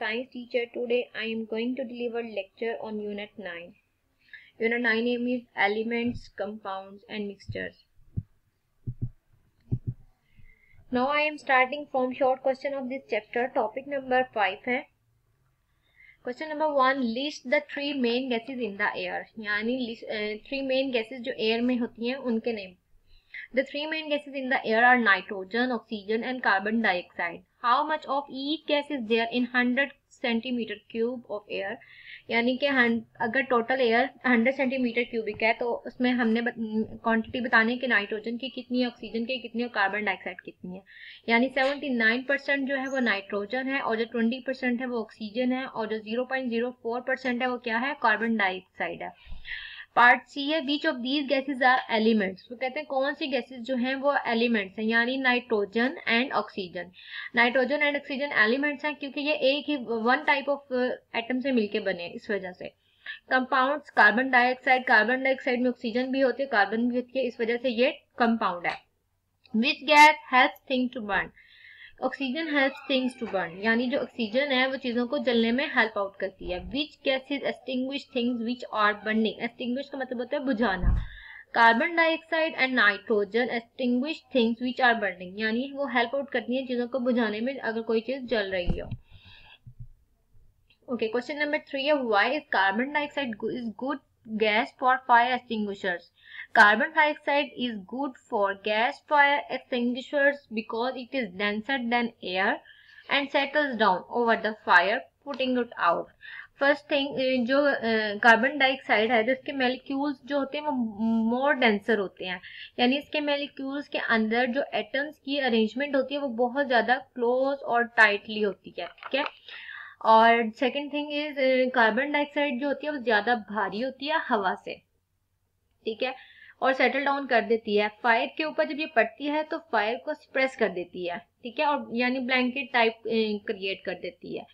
Science teacher. Today I am going to deliver lecture on Unit 9. Unit 9 name is Elements, Compounds and Mixtures. Now I am starting from short question of this chapter. Topic number 5 है. Question number 1, list the three main gases in the air. यानी three main gases जो air में होती हैं उनके name. The three main gases in the air are nitrogen, oxygen and carbon dioxide. How much of each gas is there in 100 centimeter cube of air? यानी कि अगर total air 100 centimetre cubic है तो उसमें हमने क्वांटिटी बतानी है कि नाइट्रोजन की कितनी है, ऑक्सीजन की कितनी है और कार्बन डाइऑक्साइड कितनी है. यानी 79% जो है वो नाइट्रोजन है और जो 20% है वो ऑक्सीजन है और जो 0.04% है वो क्या है, कार्बन डाइऑक्साइड है. पार्ट सी है, beach of these gases are elements. तो कहते हैं कौन सी गैसेज जो हैं वो एलिमेंट्स हैं, यानी nitrogen and oxygen. Nitrogen and oxygen elements हैं क्योंकि ये एक ही वन टाइप ऑफ एटम से मिलके बने हैं, इस वजह से. कंपाउंड्स, कार्बन डाइऑक्साइड में ऑक्सीजन भी होती है, कार्बन भी होती है, इस वजह से ये कंपाउंड है. Which gas helps thing to burn? Oxygen helps things to burn, यानी जो ऑक्सीजन है वो चीजों को जलने में हेल्प आउट करती है. Which gases extinguish things which are burning? Extinguish का मतलब होता है बुझाना. Carbon dioxide and nitrogen extinguish things which are burning, यानी वो हेल्प आउट करती है चीजों को बुझाने में अगर कोई चीज जल रही हो. ओके, क्वेश्चन नंबर 3 है, why is carbon dioxide is good gas for fire extinguishers? Carbon dioxide is good for gas fire extinguishers because it is denser than air and settles down over the fire, putting it out. First thing, जो carbon dioxide है तो इसके मेलिक्यूल्स जो होते हैं वो मोर denser होते हैं, यानी इसके मेलिक्यूल्स के अंदर जो एटम्स की अरेंजमेंट होती है वो बहुत ज़्यादा क्लोज और टाइटली होती है. ठीक है. और second thing is, carbon dioxide जो होती है वो ज़्यादा भारी होती है हवा से. ठीक है. और सेटल डाउन कर देती है फायर के ऊपर. जब ये पड़ती है तो फायर को स्प्रेस कर देती है. ठीक है. और यानी ब्लैंकेट टाइप क्रिएट कर देती है,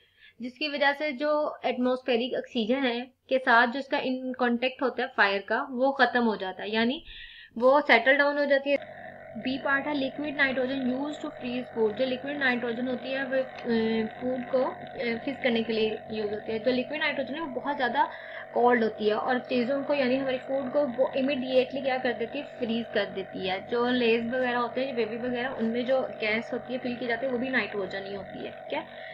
जिसकी वजह से जो एटमॉस्फेरिक ऑक्सीजन है के साथ जो इसका इन कांटेक्ट होता है फायर का वो खत्म हो जाता है, यानी वो सेटल डाउन हो जाती है. बी पार्ट है, liquid nitrogen use to freeze food. जो लिक्विड नाइट्रोजन होती है वो फूड को फ्रीज करने के लिए यूज होती है. तो लिक्विड नाइट्रोजन है वो बहुत ज़्यादा कोल्ड होती है और चीज़ों को यानी हमारी फूड को वो इमीडिएटली क्या कर देती है, फ्रीज कर देती है. जो लेज वगैरह होते हैं, बेबी वगैरह, उनमें जो गैस होती है फिल की जाती है वो भी नाइट्रोजन ही होती है. ठीक है.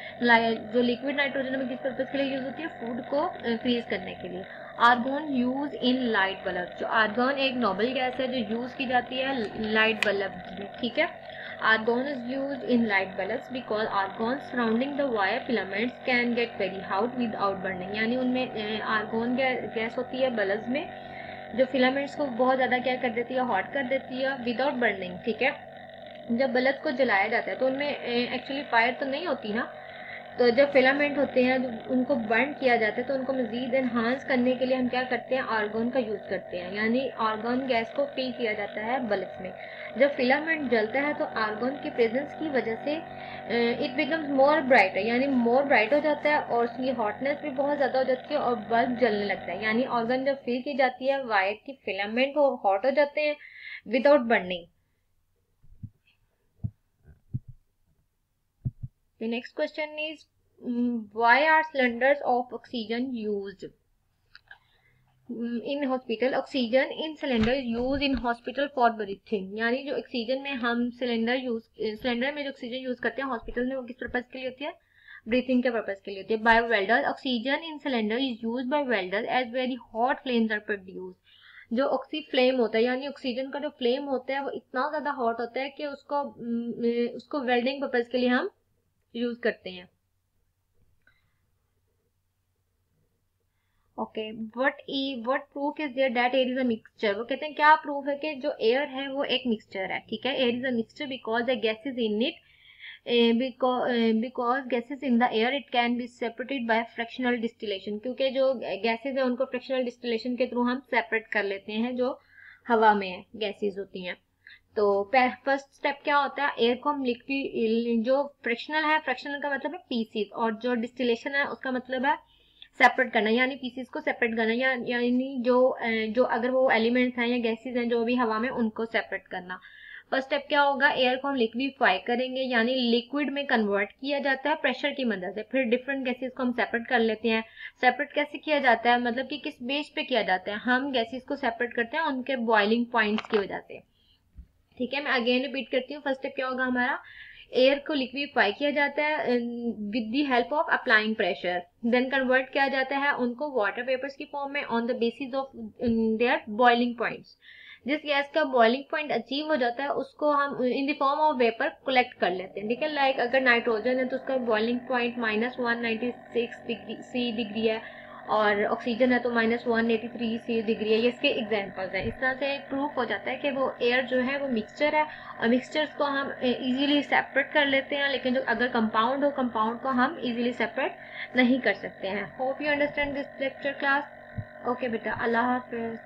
जो लिक्विड नाइट्रोजन में किस पर्पज के लिए यूज होती है, फूड को फ्रीज करने के लिए. Argon use in light bulb. जो आर्गन एक नोबल गैस है जो यूज की जाती है लाइट बल्ब में. ठीक है. Argon is used in light bulbs because argon surrounding the wire filaments can get very hot without burning. यानी उनमें आर्गोन गैस होती है बल्ब्स में जो फिलामेंट्स को बहुत ज़्यादा क्या कर देती है, हॉट कर देती है विदाउट बर्निंग. ठीक है. जब बल्ब को जलाया जाता है तो उनमें एक्चुअली फायर तो नहीं होती ना, तो जब फिलामेंट होते हैं उनको बर्न किया जाता है तो उनको मज़ीद एनहांस करने के लिए हम क्या करते हैं, आर्गन का यूज़ करते हैं. यानी आर्गन गैस को फिल किया जाता है बल्ब में. जब फिलामेंट जलता है तो आर्गन की प्रेजेंस की वजह से इट बिकम्स मोर ब्राइटर, यानी मोर ब्राइट हो जाता है और उसकी हॉटनेस भी बहुत ज़्यादा हो जाती है और बल्ब जलने लगता है. यानी आर्गन जब फिल की जाती है वायर की फिलामेंट वो हॉट हो जाते हैं without burning. The next question is, why are cylinders of oxygen used in hospital? Oxygen in cylinder is used in hospital for breathing. यानी जो ऑक्सीजन में हम सिलेंडर में जो ऑक्सीजन यूज करते हैं हॉस्पिटल में वो किस पर्पज के लिए होती है, ब्रीथिंग के पर्पज के लिए होती है. By welder, oxygen in cylinder is use by welder as very hot flames are produce. जो ऑक्सी फ्लेम होता है यानी ऑक्सीजन का जो फ्लेम होता है वो इतना ज्यादा हॉट होता है कि उसको वेल्डिंग पर्पज के लिए हम यूज करते हैं. Okay, what proof is there that air is a mixture? वो कहते हैं क्या प्रूफ है कि जो एयर है वो एक मिक्सचर है. ठीक है. Air is a mixture because the gases in it because gases in the air it can be separated by fractional distillation. क्योंकि जो गैसेज है उनको फ्रैक्शनल डिस्टिलेशन के थ्रू हम सेपरेट कर लेते हैं जो हवा में गैसेज होती हैं. तो फर्स्ट स्टेप क्या होता है, एयर को हम लिक्विड जो फ्रैक्शनल है, फ्रैक्शनल का मतलब है पीसीस, और जो डिस्टिलेशन है उसका मतलब है सेपरेट करना, यानी पीसीस को सेपरेट करना, यानी जो अगर वो एलिमेंट्स हैं या गैसेस हैं जो भी हवा में उनको सेपरेट करना. फर्स्ट स्टेप क्या होगा, एयर को हम लिक्विफाई करेंगे, यानी लिक्विड में कन्वर्ट किया जाता है प्रेशर की मदद से। फिर डिफरेंट गैसेस को हम सेपरेट कर लेते हैं। सेपरेट कैसे किया जाता है, मतलब कि किस बेस पे किया जाता है, हम गैसेस को सेपरेट करते हैं उनके बॉइलिंग पॉइंट्स की वजह से। ठीक है, मैं अगेन रिपीट करती हूँ। फर्स्ट स्टेप क्या होगा हमारा, एयर को लिक्विफाई किया जाता है with the help of applying pressure, then convert किया जाता है उनको वाटर वेपर्स की फॉर्म में on the basis of their boiling points. जिस गैस का बॉइलिंग पॉइंट अचीव हो जाता है उसको हम in the form of vapour collect कर लेते हैं। ठीक है, लाइक अगर नाइट्रोजन है तो उसका बॉइलिंग पॉइंट -196 डिग्री है, और ऑक्सीजन है तो -183 डिग्री है। ये इसके एग्जांपल्स हैं। इस तरह से प्रूफ हो जाता है कि वो एयर जो है वो मिक्सचर है, और मिक्सचर्स को हम इजीली सेपरेट कर लेते हैं, लेकिन जो अगर कंपाउंड हो, कंपाउंड को हम इजीली सेपरेट नहीं कर सकते हैं। Hope you understand this lecture class. Okay बेटा, अल्लाह हाफिज।